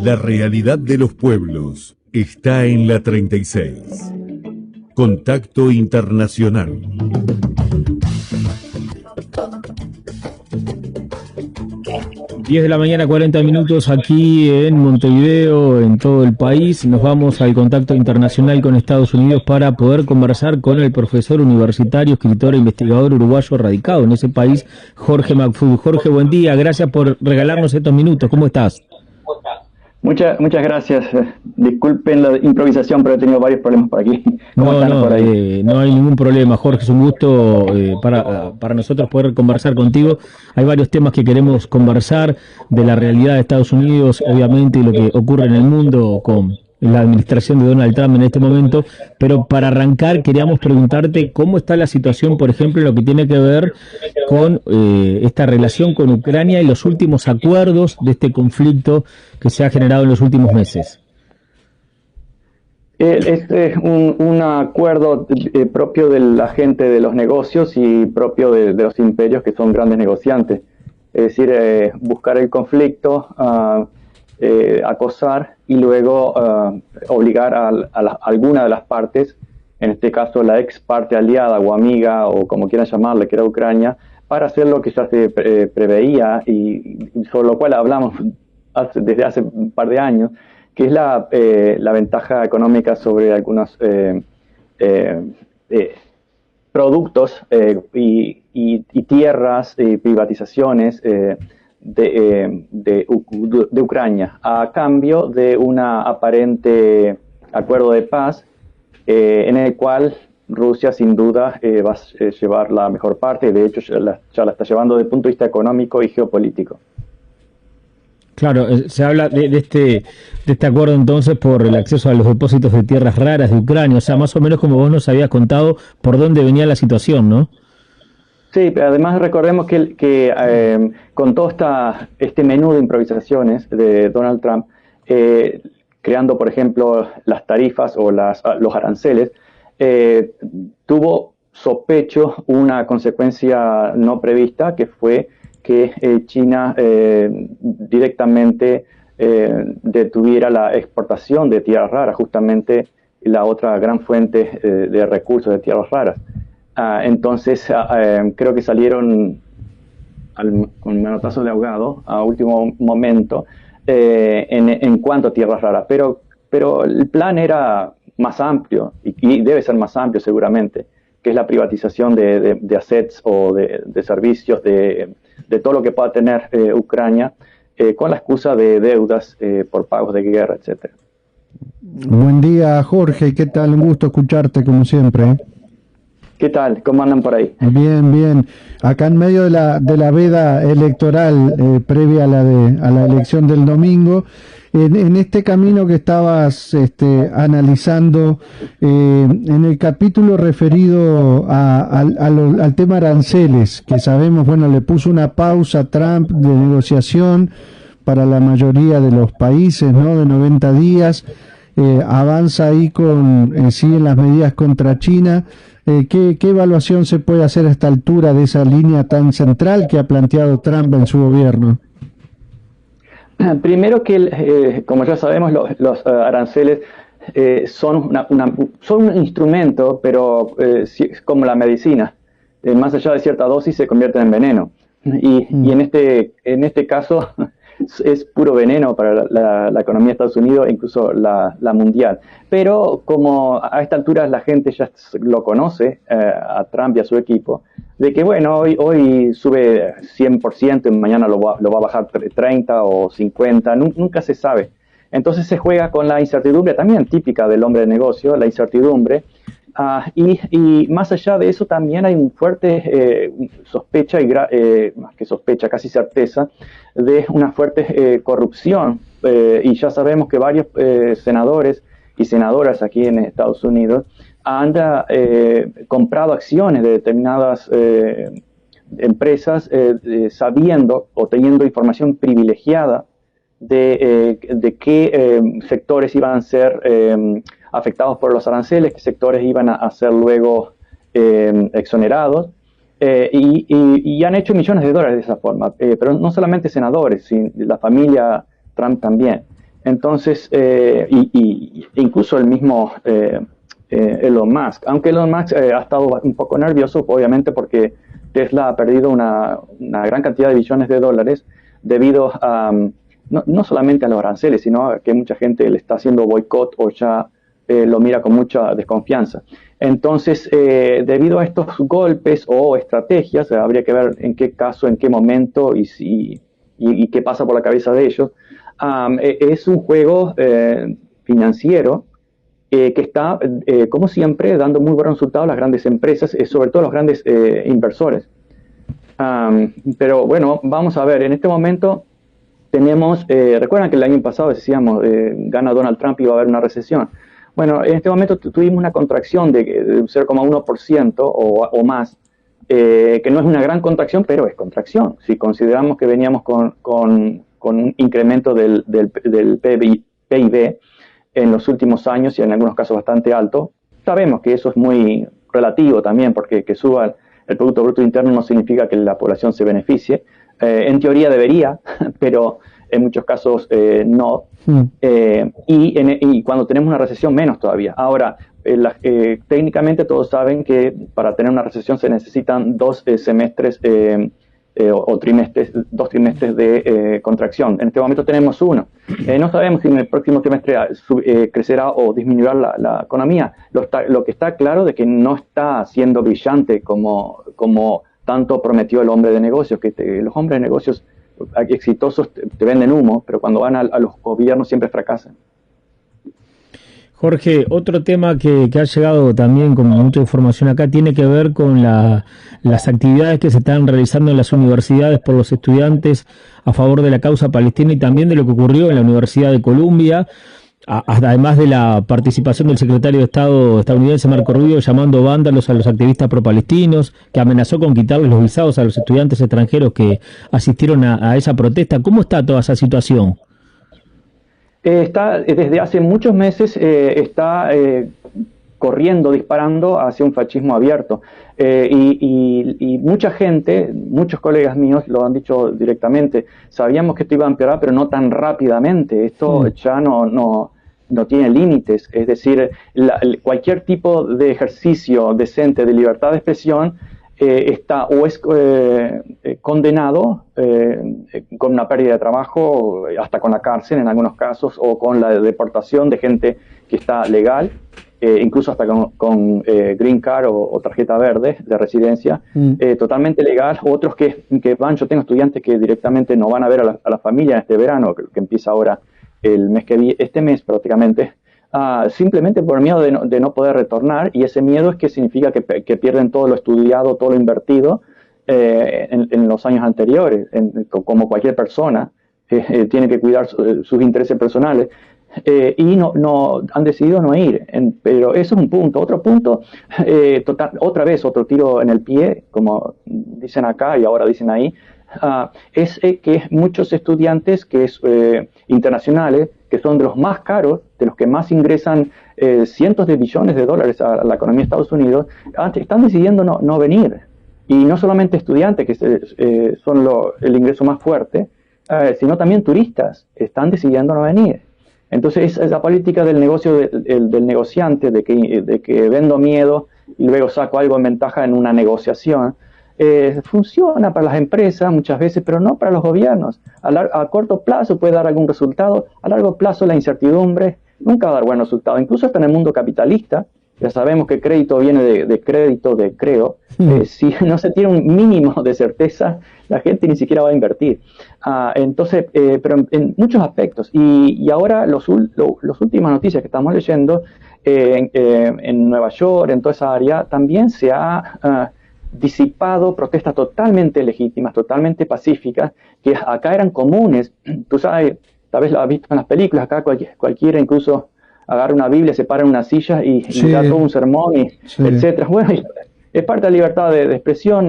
La realidad de los pueblos está en la 36. Contacto Internacional. Diez de la mañana, 40 minutos aquí en Montevideo, en todo el país. Nos vamos al contacto internacional con Estados Unidos para poder conversar con el profesor universitario, escritor e investigador uruguayo radicado en ese país, Jorge Macfú. Jorge, buen día, gracias por regalarnos estos minutos. ¿Cómo estás? Muchas gracias. Disculpen la improvisación, pero he tenido varios problemas por aquí. ¿Cómo están por ahí? No hay ningún problema, Jorge. Es un gusto para nosotros poder conversar contigo. Hay varios temas que queremos conversar de la realidad de Estados Unidos, obviamente, y lo que ocurre en el mundo con la administración de Donald Trump en este momento, pero para arrancar queríamos preguntarte cómo está la situación, por ejemplo, en lo que tiene que ver con esta relación con Ucrania y los últimos acuerdos de este conflicto que se ha generado en los últimos meses. Este es un acuerdo propio de la gente de los negocios y propio de los imperios que son grandes negociantes. Es decir, buscar el conflicto, acosar y luego obligar a alguna de las partes, en este caso la ex parte aliada o amiga o como quieran llamarle, que era Ucrania, para hacer lo que ya se preveía y sobre lo cual hablamos desde hace un par de años, que es la ventaja económica sobre algunos productos y tierras y privatizaciones de Ucrania, a cambio de un aparente acuerdo de paz en el cual Rusia sin duda va a llevar la mejor parte, de hecho ya la está llevando desde el punto de vista económico y geopolítico. Claro, se habla de este acuerdo entonces por el acceso a los depósitos de tierras raras de Ucrania, o sea, más o menos como vos nos habías contado por dónde venía la situación, ¿no? Sí, pero además recordemos que con todo este menú de improvisaciones de Donald Trump, creando, por ejemplo, las tarifas o los aranceles, tuvo, sospecho, una consecuencia no prevista, que fue que China directamente detuviera la exportación de tierras raras, justamente la otra gran fuente de recursos de tierras raras. Entonces, creo que salieron con manotazo de ahogado a último momento en cuanto a tierras raras. Pero el plan era más amplio y debe ser más amplio seguramente, que es la privatización de assets o de servicios, de todo lo que pueda tener Ucrania, con la excusa de deudas por pagos de guerra, etcétera. Buen día, Jorge. ¿Qué tal? Un gusto escucharte, como siempre. ¿Qué tal? ¿Cómo andan por ahí? Bien, bien. Acá en medio de la veda electoral previa a la elección del domingo, en este camino que estabas analizando, en el capítulo referido al tema aranceles, que sabemos, bueno, le puso una pausa a Trump de negociación para la mayoría de los países, ¿no? De 90 días, avanza ahí siguen las medidas contra China. ¿Qué evaluación se puede hacer a esta altura de esa línea tan central que ha planteado Trump en su gobierno? Primero que, como ya sabemos, los aranceles son un instrumento, pero como la medicina, más allá de cierta dosis se convierten en veneno. Y en este caso es puro veneno para la economía de Estados Unidos e incluso la mundial. Pero como a esta altura la gente ya lo conoce, a Trump y a su equipo, de que bueno, hoy sube 100% y mañana lo va a bajar 30 o 50, nunca se sabe. Entonces se juega con la incertidumbre, también típica del hombre de negocio, la incertidumbre. Y más allá de eso también hay un fuerte sospecha, más que sospecha, casi certeza, de una fuerte corrupción. Y ya sabemos que varios senadores y senadoras aquí en Estados Unidos han comprado acciones de determinadas empresas sabiendo o teniendo información privilegiada de qué sectores iban a ser afectados por los aranceles, qué sectores iban a ser luego exonerados, y han hecho millones de dólares de esa forma, pero no solamente senadores, sino la familia Trump también. Entonces, incluso el mismo Elon Musk, aunque Elon Musk ha estado un poco nervioso, obviamente porque Tesla ha perdido una gran cantidad de billones de dólares debido a, no solamente a los aranceles, sino a que mucha gente le está haciendo boicot o ya lo mira con mucha desconfianza. Entonces, debido a estos golpes o estrategias, habría que ver en qué caso, en qué momento y qué pasa por la cabeza de ellos. Es un juego financiero que está, como siempre, dando muy buenos resultados a las grandes empresas, sobre todo a los grandes inversores. Pero bueno, vamos a ver, en este momento tenemos, recuerdan que el año pasado decíamos, gana Donald Trump y va a haber una recesión. Bueno, en este momento tuvimos una contracción de 0,1% o más, que no es una gran contracción, pero es contracción. Si consideramos que veníamos con un incremento del PIB en los últimos años y en algunos casos bastante alto, sabemos que eso es muy relativo también, porque que suba el Producto Bruto Interno no significa que la población se beneficie. En teoría debería, pero en muchos casos no. Y cuando tenemos una recesión, menos todavía. Ahora, técnicamente todos saben que para tener una recesión se necesitan 2 semestres o trimestres, 2 trimestres de contracción. En este momento tenemos uno. No sabemos si en el próximo trimestre crecerá o disminuirá la economía. Lo que está claro es que no está siendo brillante como tanto prometió el hombre de negocios, que los hombres de negocios exitosos te venden humo, pero cuando van a los gobiernos siempre fracasan. Jorge, otro tema que ha llegado también con mucha información acá tiene que ver con las actividades que se están realizando en las universidades por los estudiantes a favor de la causa palestina y también de lo que ocurrió en la Universidad de Columbia, además de la participación del secretario de Estado estadounidense Marco Rubio llamando vándalos a los activistas pro-palestinos, que amenazó con quitarles los visados a los estudiantes extranjeros que asistieron a esa protesta. ¿Cómo está toda esa situación? Desde hace muchos meses está corriendo, disparando hacia un fascismo abierto. Y mucha gente, muchos colegas míos lo han dicho directamente, sabíamos que esto iba a empeorar, pero no tan rápidamente. Esto ya no tiene límites. Es decir, cualquier tipo de ejercicio decente de libertad de expresión está o es condenado con una pérdida de trabajo, hasta con la cárcel en algunos casos, o con la deportación de gente que está legal, incluso hasta con green card o tarjeta verde de residencia, totalmente legal. Otros que van, yo tengo estudiantes que directamente no van a ver a la familia en este verano, que empieza ahora este mes prácticamente, simplemente por miedo de no poder retornar, y ese miedo es que significa que pierden todo lo estudiado, todo lo invertido en los años anteriores, como cualquier persona tiene que cuidar sus intereses personales, y no han decidido no ir. Pero eso es un punto. Otro punto, otra vez otro tiro en el pie, como dicen acá y ahora dicen ahí, es que muchos estudiantes internacionales, que son de los más caros, de los que más ingresan cientos de billones de dólares a la economía de Estados Unidos, están decidiendo no venir. Y no solamente estudiantes, que son el ingreso más fuerte, sino también turistas están decidiendo no venir. Entonces, esa política del negocio del negociante, de que vendo miedo y luego saco algo en ventaja en una negociación, funciona para las empresas muchas veces, pero no para los gobiernos. A corto plazo puede dar algún resultado, a largo plazo la incertidumbre nunca va a dar buen resultado. Incluso hasta en el mundo capitalista, ya sabemos que crédito viene de crédito, de creo. Si no se tiene un mínimo de certeza, la gente ni siquiera va a invertir. Entonces, pero en muchos aspectos. Y ahora las últimas noticias que estamos leyendo en Nueva York, en toda esa área, también se ha disipado protestas totalmente legítimas, totalmente pacíficas, que acá eran comunes. Tú sabes, tal vez lo has visto en las películas, acá cualquiera incluso agarra una Biblia, se para en una silla y da todo un sermón, etcétera. Bueno, es parte de la libertad de expresión,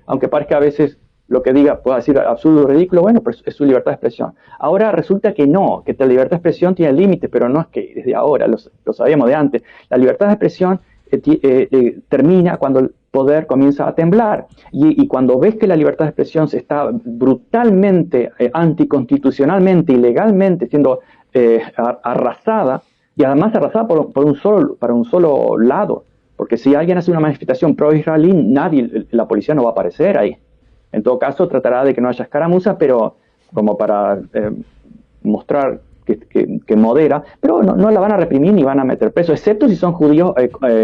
aunque parezca a veces lo que diga pueda decir absurdo o ridículo, bueno, pues es su libertad de expresión. Ahora resulta que no, que la libertad de expresión tiene límites, pero no es que desde ahora, lo sabíamos de antes. La libertad de expresión termina cuando el poder comienza a temblar, y cuando ves que la libertad de expresión se está brutalmente, anticonstitucionalmente, ilegalmente siendo arrasada, y además arrasada para un solo lado, porque si alguien hace una manifestación pro-israelí, la policía no va a aparecer ahí. En todo caso, tratará de que no haya escaramuza, pero como para mostrar que modera, pero no la van a reprimir ni van a meter preso, excepto si son judíos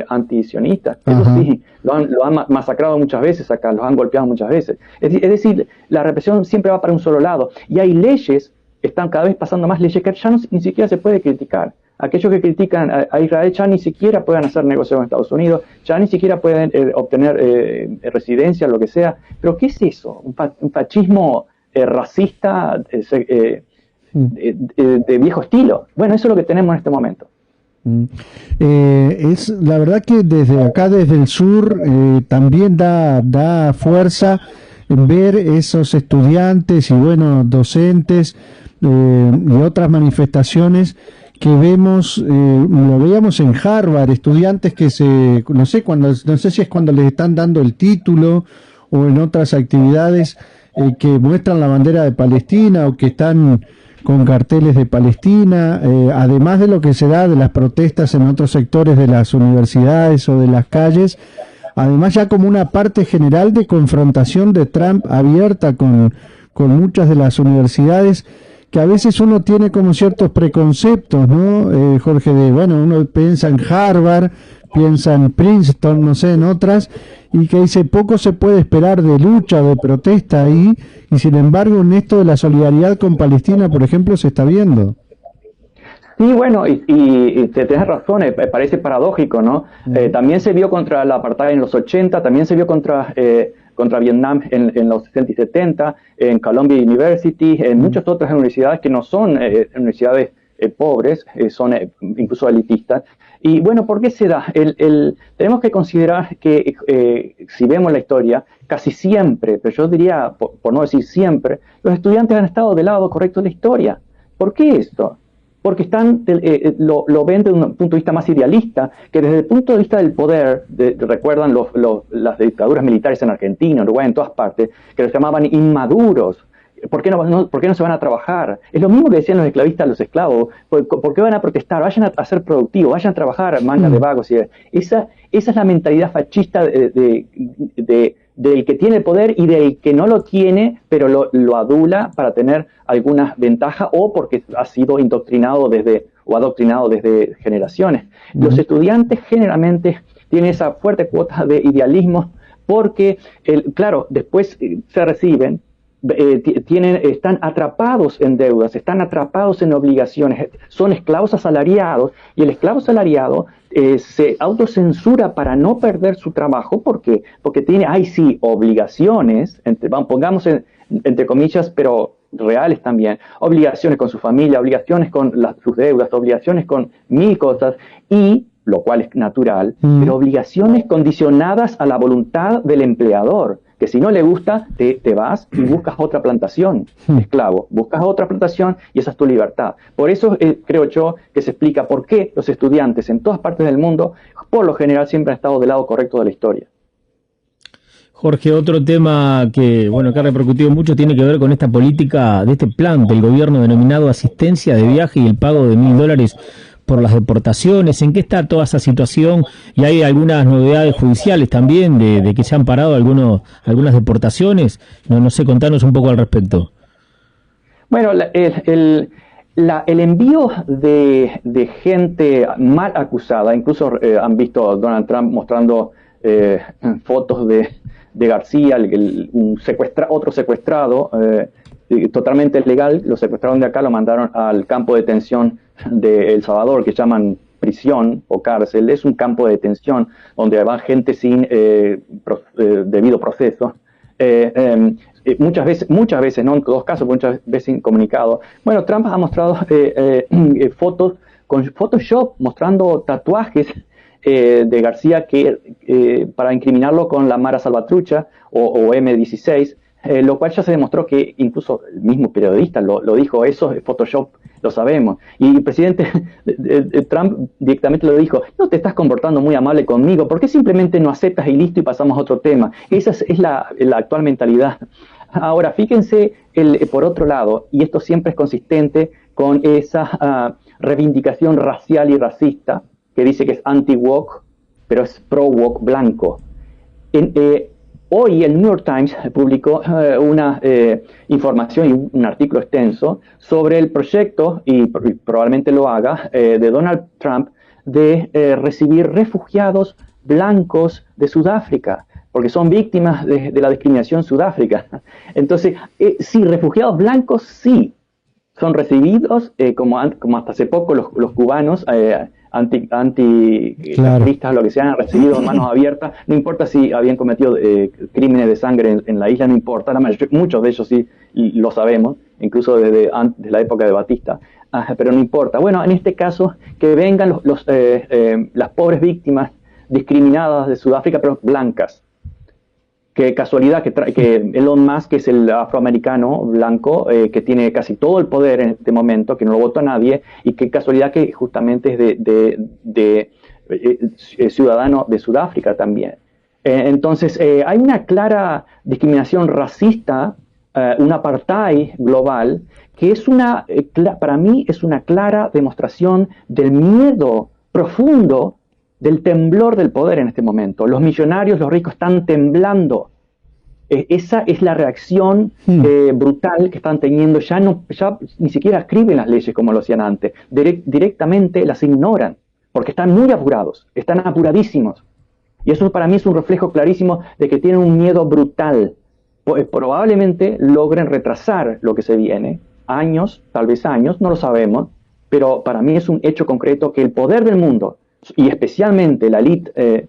antisionistas. Eso sí, lo han masacrado muchas veces acá, los han golpeado muchas veces. Es decir, la represión siempre va para un solo lado. Y hay leyes, están cada vez pasando más leyes que ya ni siquiera se puede criticar. Aquellos que critican a Israel ya ni siquiera pueden hacer negocios en Estados Unidos, ya ni siquiera pueden obtener residencia, lo que sea. Pero ¿qué es eso? Un fascismo racista de viejo estilo. Bueno, eso es lo que tenemos en este momento. Es la verdad que desde acá, desde el sur, también da fuerza ver esos estudiantes y bueno, docentes y otras manifestaciones que vemos, lo veíamos en Harvard, estudiantes que no sé si es cuando les están dando el título o en otras actividades que muestran la bandera de Palestina o que están con carteles de Palestina, además de lo que se da de las protestas en otros sectores de las universidades o de las calles, además ya como una parte general de confrontación de Trump abierta con muchas de las universidades, que a veces uno tiene como ciertos preconceptos, ¿no? Jorge, uno piensa en Harvard, piensa en Princeton, no sé, en otras, y que dice poco se puede esperar de lucha, de protesta ahí, y sin embargo en esto de la solidaridad con Palestina, por ejemplo, se está viendo. Sí, bueno, y te tienes razón, parece paradójico, ¿no? También se vio contra el apartheid en los 80, también se vio contra Vietnam en los 60 y 70, en Columbia University, en muchas otras universidades que no son universidades pobres, son incluso elitistas. Y bueno, ¿por qué se da? Tenemos que considerar que si vemos la historia, casi siempre, pero yo diría, por no decir siempre, los estudiantes han estado del lado correcto de la historia. ¿Por qué esto? Porque lo ven desde un punto de vista más idealista, que desde el punto de vista del poder, recuerdan las dictaduras militares en Argentina, Uruguay, en todas partes, que los llamaban inmaduros. ¿Por qué no se van a trabajar? Es lo mismo que decían los esclavistas a los esclavos. ¿Por qué van a protestar? Vayan a ser productivos, vayan a trabajar, manga de vagos. Esa es la mentalidad fascista del que tiene el poder y del que no lo tiene, pero lo adula para tener alguna ventaja o porque ha sido indoctrinado adoctrinado desde generaciones. Los estudiantes generalmente tienen esa fuerte cuota de idealismo porque, claro, después se reciben, están atrapados en deudas, están atrapados en obligaciones, son esclavos asalariados, y el esclavo asalariado se autocensura para no perder su trabajo porque tiene, obligaciones, pongamos entre comillas, pero reales también, obligaciones con su familia, obligaciones con sus deudas, obligaciones con mil cosas, y lo cual es natural, pero obligaciones condicionadas a la voluntad del empleador, que si no le gusta, te vas y buscas otra plantación, esclavo, buscas otra plantación y esa es tu libertad. Por eso creo yo que se explica por qué los estudiantes en todas partes del mundo, por lo general, siempre han estado del lado correcto de la historia. Jorge, otro tema que ha repercutido mucho tiene que ver con esta política, de este plan del gobierno denominado asistencia de viaje y el pago de $1.000 por las deportaciones. ¿En qué está toda esa situación? Y hay algunas novedades judiciales también de que se han parado algunas deportaciones. No sé, contanos un poco al respecto. Bueno, el envío de gente mal acusada, incluso han visto a Donald Trump mostrando fotos de García, otro secuestrado, totalmente legal, lo secuestraron de acá, lo mandaron al campo de detención de El Salvador, que llaman prisión o cárcel. Es un campo de detención donde va gente sin debido proceso. Muchas veces, no en todos casos, muchas veces incomunicado. Bueno, Trump ha mostrado fotos con Photoshop, mostrando tatuajes de García para incriminarlo con la Mara Salvatrucha o M16, lo cual ya se demostró que incluso el mismo periodista lo dijo, eso es Photoshop, lo sabemos. Y el presidente Trump directamente lo dijo, no te estás comportando muy amable conmigo, ¿por qué simplemente no aceptas y listo y pasamos a otro tema? Esa es la actual mentalidad. Ahora, fíjense por otro lado, y esto siempre es consistente con esa reivindicación racial y racista que dice que es anti-woke, pero es pro-woke blanco. Hoy el New York Times publicó una información y un artículo extenso sobre el proyecto, y probablemente lo haga, de Donald Trump de recibir refugiados blancos de Sudáfrica, porque son víctimas de la discriminación en Sudáfrica. Entonces, sí, refugiados blancos sí son recibidos, como hasta hace poco los cubanos anti-terroristas, lo que sean, han recibido manos abiertas, no importa si habían cometido crímenes de sangre en la isla, no importa, muchos de ellos sí lo sabemos, incluso desde la época de Batista, pero no importa. Bueno, en este caso, que vengan las pobres víctimas discriminadas de Sudáfrica, pero blancas. Qué casualidad que Elon Musk, que es el afroamericano blanco, que tiene casi todo el poder en este momento, que no lo votó a nadie, y qué casualidad que justamente es de ciudadano de Sudáfrica también. Entonces, hay una clara discriminación racista, un apartheid global, que es para mí es una clara demostración del miedo profundo, del temblor del poder en este momento. Los millonarios, los ricos están temblando. Esa es la reacción brutal que están teniendo. Ya ni siquiera escriben las leyes como lo hacían antes. Directamente las ignoran, porque están muy apurados, están apuradísimos. Y eso para mí es un reflejo clarísimo de que tienen un miedo brutal. Probablemente logren retrasar lo que se viene, años, tal vez años, no lo sabemos, pero para mí es un hecho concreto que el poder del mundo, y especialmente la élite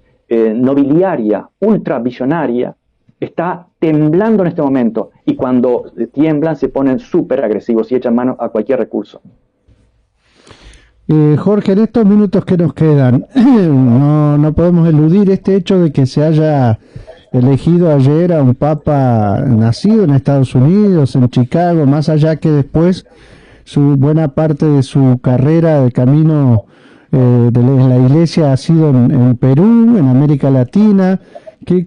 nobiliaria, ultravisionaria, está temblando en este momento, y cuando tiemblan se ponen súper agresivos y echan mano a cualquier recurso. Jorge, en estos minutos que nos quedan, no podemos eludir este hecho de que se haya elegido ayer a un papa nacido en Estados Unidos, en Chicago, más allá que después buena parte de su carrera de camino de la iglesia ha sido en Perú, en América Latina.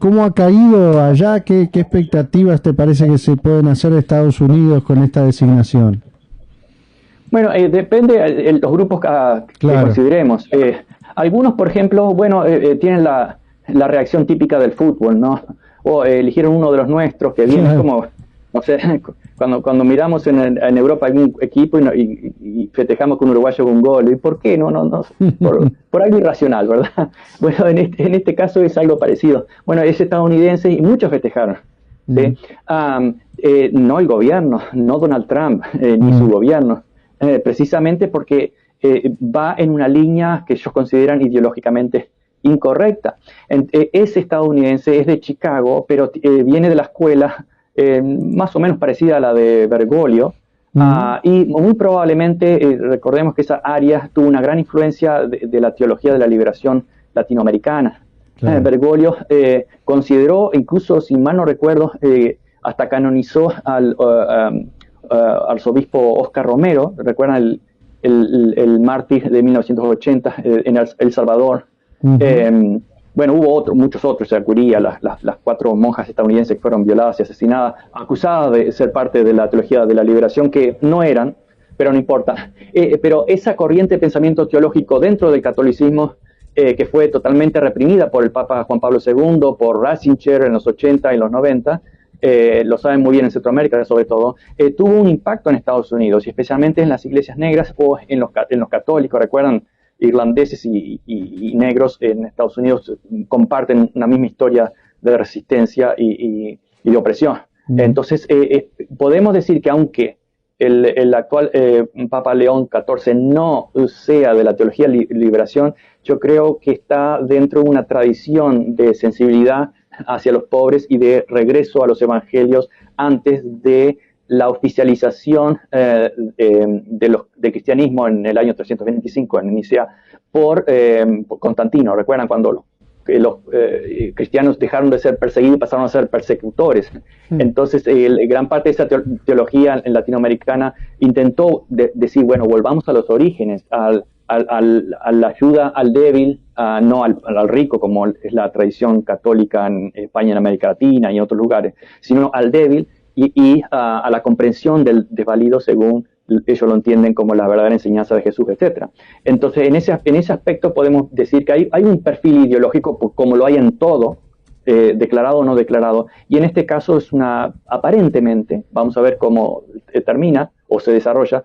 ¿Cómo ha caído allá? ¿Qué expectativas te parece que se pueden hacer de Estados Unidos con esta designación? Bueno, depende de los grupos que consideremos. Algunos, por ejemplo, tienen la reacción típica del fútbol, ¿no? O eligieron uno de los nuestros, que viene como, no sé, cuando miramos en Europa algún equipo y festejamos con un uruguayo con un gol. ¿Y por qué? No, por algo irracional, ¿verdad? Bueno, en este caso es algo parecido. Bueno, es estadounidense y muchos festejaron. ¿Sí? No el gobierno, no Donald Trump, ni su gobierno, precisamente porque va en una línea que ellos consideran ideológicamente incorrecta. Es estadounidense, es de Chicago, pero viene de la escuela más o menos parecida a la de Bergoglio, y muy probablemente, recordemos que esa área tuvo una gran influencia de la teología de la liberación latinoamericana. Bergoglio consideró, incluso si mal no recuerdo, hasta canonizó al arzobispo Oscar Romero, recuerdan el mártir de 1980 en El Salvador. Bueno, hubo muchos otros, Curía, las 4 monjas estadounidenses que fueron violadas y asesinadas, acusadas de ser parte de la teología de la liberación, que no eran, pero no importa. Pero esa corriente de pensamiento teológico dentro del catolicismo, que fue totalmente reprimida por el Papa Juan Pablo II, por Ratzinger en los 80 y los 90, lo saben muy bien en Centroamérica sobre todo, tuvo un impacto en Estados Unidos, y especialmente en las iglesias negras o en los católicos. Recuerdan, irlandeses y negros en Estados Unidos comparten una misma historia de resistencia y de opresión. Entonces, podemos decir que aunque el actual Papa León XIV no sea de la teología de liberación, yo creo que está dentro de una tradición de sensibilidad hacia los pobres y de regreso a los evangelios antes de la oficialización del cristianismo en el año 325 en Nicea por Constantino. ¿Recuerdan cuando los cristianos dejaron de ser perseguidos y pasaron a ser persecutores? Entonces, gran parte de esa teología latinoamericana intentó decir, bueno, volvamos a los orígenes, a la ayuda al débil, no al rico, como es la tradición católica en España, en América Latina y en otros lugares, sino al débil, y a la comprensión del desvalido según ellos lo entienden como la verdadera enseñanza de Jesús, etc. Entonces, en ese aspecto podemos decir que hay un perfil ideológico, como lo hay en todo, declarado o no declarado, y en este caso es aparentemente, vamos a ver cómo termina o se desarrolla,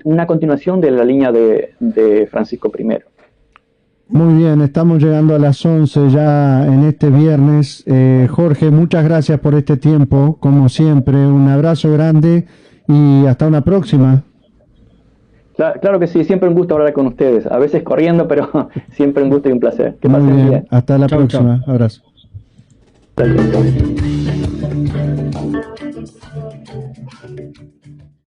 una continuación de la línea de Francisco I. Muy bien, estamos llegando a las 11 ya en este viernes. Jorge, muchas gracias por este tiempo, como siempre, un abrazo grande y hasta una próxima. Claro que sí, siempre un gusto hablar con ustedes, a veces corriendo, pero siempre un gusto y un placer. Que Muy pasen bien, bien. hasta la Chau, próxima, abrazo. Chau.